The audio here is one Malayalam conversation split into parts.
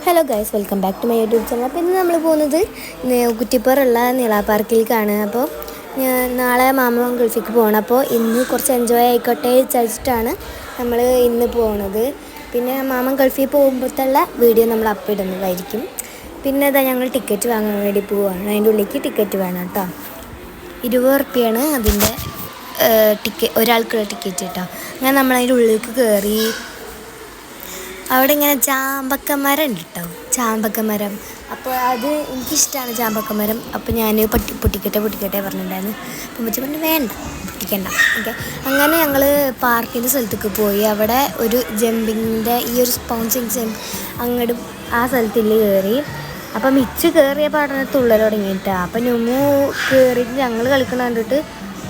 Hello guys, welcome back to my YouTube channel. അപ്പോൾ ഇന്ന് നമ്മൾ പോകുന്നത് കുറ്റിപ്പുറമുള്ള നീള പാർക്കിലേക്കാണ്. അപ്പോൾ നാളെ മാമൻ ഗൾഫിലേക്ക് പോകണം. അപ്പോൾ ഇന്ന് കുറച്ച് എൻജോയ് ആയിക്കോട്ടെ വിചാരിച്ചിട്ടാണ് നമ്മൾ ഇന്ന് പോകുന്നത്. പിന്നെ മാമൻ ഗൾഫിൽ പോകുമ്പോഴത്തുള്ള വീഡിയോ നമ്മൾ അപ്പം ഇടുന്നതായിരിക്കും. പിന്നെ അതാ ഞങ്ങൾ ടിക്കറ്റ് വാങ്ങാൻ വേണ്ടി പോവുകയാണ്. അതിൻ്റെ ഉള്ളിലേക്ക് ടിക്കറ്റ് വേണം കേട്ടോ. 20 ഉറുപ്പ്യയാണ് അതിൻ്റെ ഒരാൾക്കുള്ള ടിക്കറ്റ് കേട്ടോ. അങ്ങനെ നമ്മളതിൻ്റെ ഉള്ളിലേക്ക് കയറി. അവിടെ ഇങ്ങനെ ചാമ്പക്കമരം ഉണ്ട് കേട്ടോ, ചാമ്പക്കമരം. അപ്പോൾ അത് എനിക്കിഷ്ടമാണ് ചാമ്പക്കമരം. അപ്പോൾ ഞാൻ പൊട്ടിക്കട്ടെ പറഞ്ഞിട്ടുണ്ടായിരുന്നു. അപ്പം വെച്ച് പറഞ്ഞു വേണ്ട, പൊട്ടിക്കണ്ട. ഓക്കെ, അങ്ങനെ ഞങ്ങൾ പാർക്കിൻ്റെ സ്ഥലത്തേക്ക് പോയി. അവിടെ ഒരു ജമ്പിങ്ങിൻ്റെ ഈ ഒരു സ്പോൺസിങ് അങ്ങോട്ട് ആ സ്ഥലത്തിൽ കയറി. അപ്പം മിച്ച് കയറിയ പാടനെ തുള്ളൽ തുടങ്ങിയിട്ടാണ്. അപ്പം നുമു കയറിയിട്ട് ഞങ്ങൾ കളിക്കണം കണ്ടിട്ട്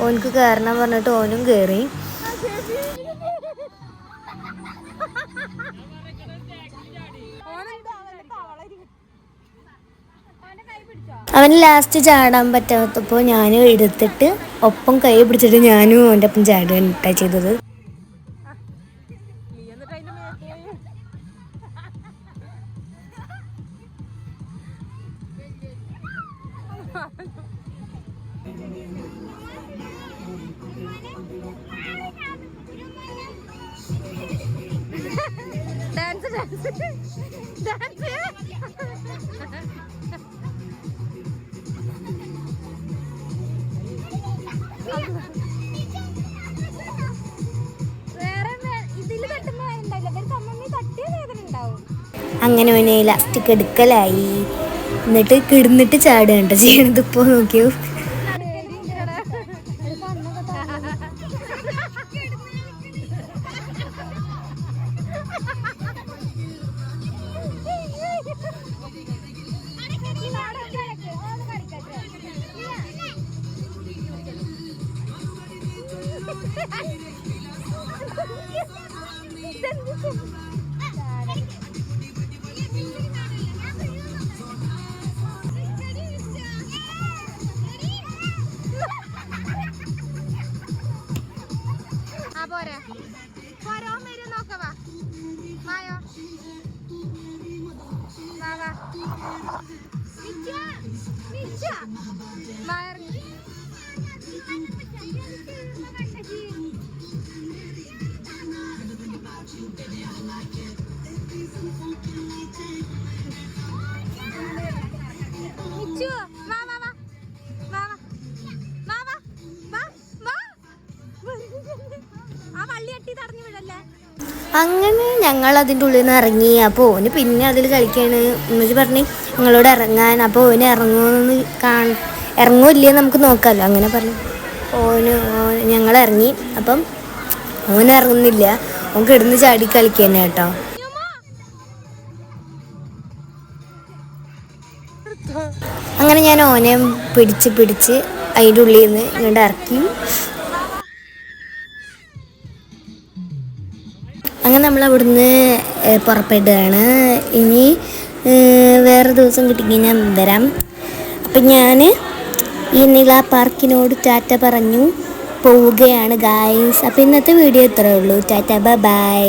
ഓനക്ക് കയറണം പറഞ്ഞിട്ട് ഓനും കയറി. അവന് ലാസ്റ്റ് ചാടാൻ പറ്റാത്തപ്പോൾ ഞാൻ എടുത്തിട്ട് ഒപ്പം കൈ പിടിച്ചിട്ട് ഞാനും അവൻ്റെ ഒപ്പം ചാടുകയാണ് ചെയ്തത്. അങ്ങനെ അവനെ ലാസ്റ്റിക്ക് എടുക്കലായി. എന്നിട്ട് കിടന്നിട്ട് ചാടുകണ്ട ചെയ്യണത്. ഇപ്പോൾ നോക്കിയോ, അങ്ങനെ ഞങ്ങൾ അതിൻ്റെ ഉള്ളിൽ നിന്ന് ഇറങ്ങി. അപ്പോൾ ഓന് പിന്നെ അതിൽ കളിക്കാണ്. എന്നിട്ട് പറഞ്ഞ് ഞങ്ങളോട് ഇറങ്ങാൻ. അപ്പോൾ ഓന് ഇറങ്ങുമെന്ന് ഇറങ്ങുമില്ലേ നമുക്ക് നോക്കാമല്ലോ. അങ്ങനെ പറഞ്ഞു ഞങ്ങൾ ഇറങ്ങി. അപ്പം ഓൻ ഇറങ്ങുന്നില്ല, ഓൻ കിടന്ന് ചാടി കളിക്കാൻ കേട്ടോ. അങ്ങനെ ഞാൻ ഓനെ പിടിച്ച് അതിൻ്റെ ഉള്ളിൽ നിന്ന് ഇങ്ങോട്ട് ഇറക്കി. അങ്ങനെ നമ്മൾ അവിടുന്ന് പുറപ്പെടുകയാണ്. ഇനി വേറെ ദിവസം കിട്ടിക്കഴിഞ്ഞാൽ വരാം. അപ്പം ഞാൻ ഈ നീള പാർക്കിനോട് ടാറ്റ പറഞ്ഞു പോവുകയാണ് ഗായ്സ്. അപ്പോൾ ഇന്നത്തെ വീഡിയോ ഇത്രയേ ഉള്ളൂ. ടാറ്റ, ബൈ.